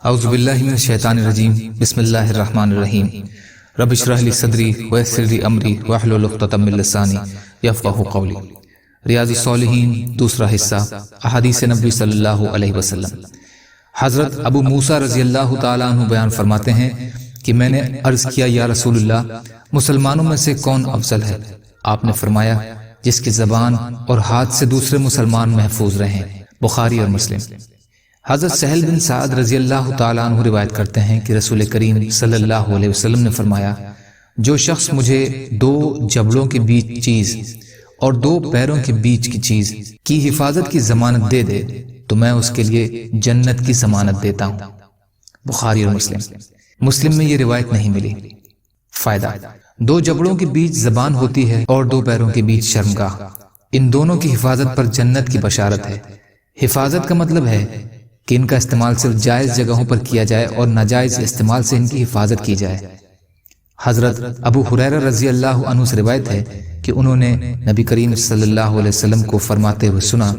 اعوذ باللہ من الشیطان الرجیم بسم اللہ الرحمن الرحیم رب اشرح لی صدری ویسر لی امری واحلل عقدۃ من لسانی یفقہوا قولی۔ ریاض الصالحین دوسرا حصہ، احادیث نبی صلی اللہ علیہ وسلم۔ حضرت ابو موسیٰ رضی اللہ تعالیٰ عنہ بیان فرماتے ہیں کہ میں نے عرض کیا یا رسول اللہ، مسلمانوں میں سے کون افضل ہے؟ آپ نے فرمایا جس کی زبان اور ہاتھ سے دوسرے مسلمان محفوظ رہیں۔ بخاری اور مسلم۔ حضرت سہل بن سعد رضی اللہ تعالیٰ عنہ روایت کرتے ہیں کہ رسول کریم صلی اللہ علیہ وسلم نے فرمایا، جو شخص مجھے دو جبڑوں کے بیچ چیز اور دو پیروں کے بیچ کی چیز کی حفاظت کی ضمانت دے دے تو میں اس کے لیے جنت کی ضمانت دیتا ہوں۔ بخاری اور مسلم میں یہ روایت نہیں ملی۔ فائدہ: دو جبڑوں کے بیچ زبان ہوتی ہے اور دو پیروں کے بیچ شرمگاہ، ان دونوں کی حفاظت پر جنت کی بشارت ہے۔ حفاظت کا مطلب ہے کہ ان کا استعمال صرف جائز جگہوں پر کیا جائے اور ناجائز استعمال سے ان کی حفاظت کی جائے۔ حضرت ابو ہریرہ رضی اللہ عنہ سے روایت ہے کہ انہوں نے نبی کریم صلی اللہ علیہ وسلم کو فرماتے ہوئے سنا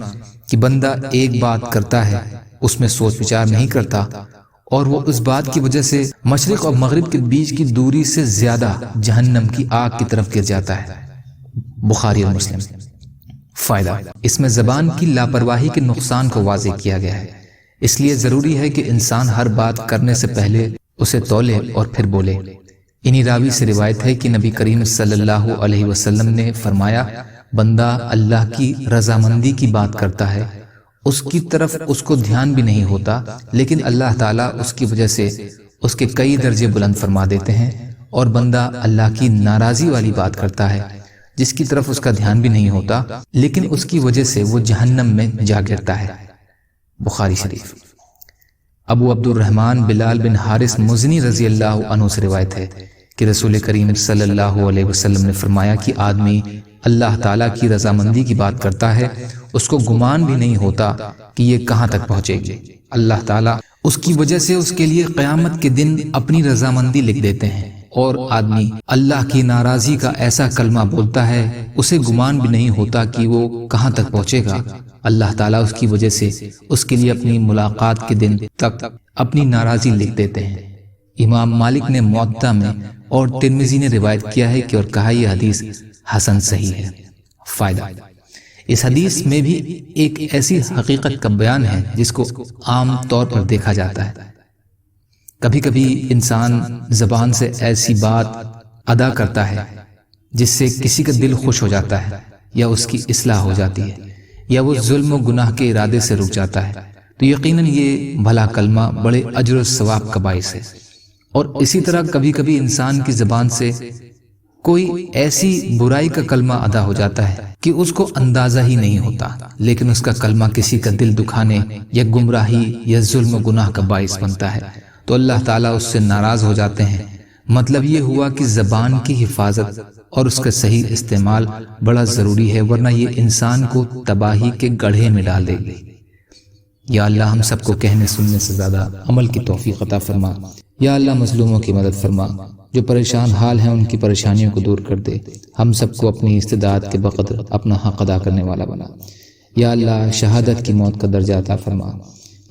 کہ بندہ ایک بات کرتا ہے، اس میں سوچ وچار نہیں کرتا، اور وہ اس بات کی وجہ سے مشرق اور مغرب کے بیچ کی دوری سے زیادہ جہنم کی آگ کی طرف گر جاتا ہے۔ بخاری اور مسلم۔ فائدہ: اس میں زبان کی لاپرواہی کے نقصان کو واضح کیا گیا ہے، اس لیے ضروری ہے کہ انسان ہر بات کرنے سے پہلے اسے تولے اور پھر بولے۔ انہی راوی سے روایت ہے کہ نبی کریم صلی اللہ علیہ وسلم نے فرمایا، بندہ اللہ کی رضامندی کی بات کرتا ہے، اس کی طرف اس کو دھیان بھی نہیں ہوتا، لیکن اللہ تعالیٰ اس کی وجہ سے اس کے کئی درجے بلند فرما دیتے ہیں، اور بندہ اللہ کی ناراضی والی بات کرتا ہے جس کی طرف اس کا دھیان بھی نہیں ہوتا، لیکن اس کی وجہ سے وہ جہنم میں جا گرتا ہے۔ بخاری شریف۔ ابو عبد الرحمن بلال بن حارث مزنی رضی اللہ عنہ سے روایت ہے کہ رسول کریم صلی اللہ علیہ وسلم نے فرمایا کہ آدمی اللہ تعالیٰ کی رضامندی کی بات کرتا ہے، اس کو گمان بھی نہیں ہوتا کہ یہ کہاں تک پہنچے گی۔ اللہ تعالیٰ اس کی وجہ سے اس کے لیے قیامت کے دن اپنی رضامندی لکھ دیتے ہیں، اور آدمی اللہ کی ناراضی کا ایسا کلمہ بولتا ہے، اسے گمان بھی نہیں ہوتا کہ وہ کہاں تک پہنچے گا، اللہ تعالیٰ اس کی وجہ سے اس کے لیے اپنی ملاقات کے دن تک اپنی ناراضی لکھ دیتے ہیں۔ امام مالک نے موطا میں اور ترمذی نے روایت کیا ہے کہ اور کہا یہ حدیث حسن صحیح ہے۔ فائدہ: اس حدیث میں بھی ایک ایسی حقیقت کا بیان ہے جس کو عام طور پر دیکھا جاتا ہے۔ کبھی کبھی انسان زبان سے ایسی بات ادا کرتا ہے جس سے کسی کا دل خوش ہو جاتا ہے، یا اس کی اصلاح ہو جاتی ہے، یا وہ ظلم و گناہ کے ارادے سے رک جاتا ہے، تو یقیناً یہ بھلا کلمہ بڑے اجر و ثواب کا باعث ہے۔ اور اسی طرح کبھی کبھی انسان کی زبان سے کوئی ایسی برائی کا کلمہ ادا ہو جاتا ہے کہ اس کو اندازہ ہی نہیں ہوتا، لیکن اس کا کلمہ کسی کا دل دکھانے یا گمراہی یا ظلم و گناہ کا باعث بنتا ہے، تو اللہ تعالیٰ اس سے ناراض ہو جاتے ہیں۔ مطلب یہ ہوا کہ زبان کی حفاظت اور اس کا صحیح استعمال بڑا ضروری ہے، ورنہ یہ انسان کو تباہی کے گڑھے میں ڈال دے گی۔ یا اللہ ہم سب کو کہنے سننے سے زیادہ عمل کی توفیق عطا فرما۔ یا اللہ مظلوموں کی مدد فرما، جو پریشان حال ہیں ان کی پریشانیوں کو دور کر دے، ہم سب کو اپنی استطاعت کے بقدر اپنا حق ادا کرنے والا بنا۔ یا اللہ شہادت کی موت کا درجہ عطا فرما۔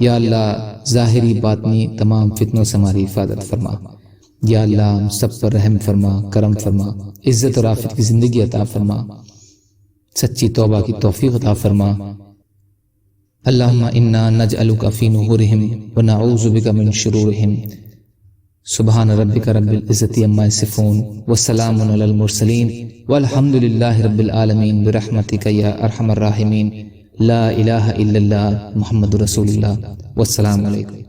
یا اللہ ظاہری باطنی تمام فتنوں سے ہماری حفاظت فرما۔ یا اللہ ہم سب پر رحم فرما، کرم فرما، عزت اور عافیت کی زندگی عطا فرما، سچی توبہ کی توفیق عطا فرما۔ اللہم انا نجعلک فی نحورہم ونعوذ بک من شرورہم۔ سبحان ربک رب العزت عما یصفون وسلام علی المرسلین والحمد للہ رب العالمین برحمتک یا ارحم الراحمین۔ لا الہ الا اللہ محمد رسول اللہ۔ والسلام علیکم۔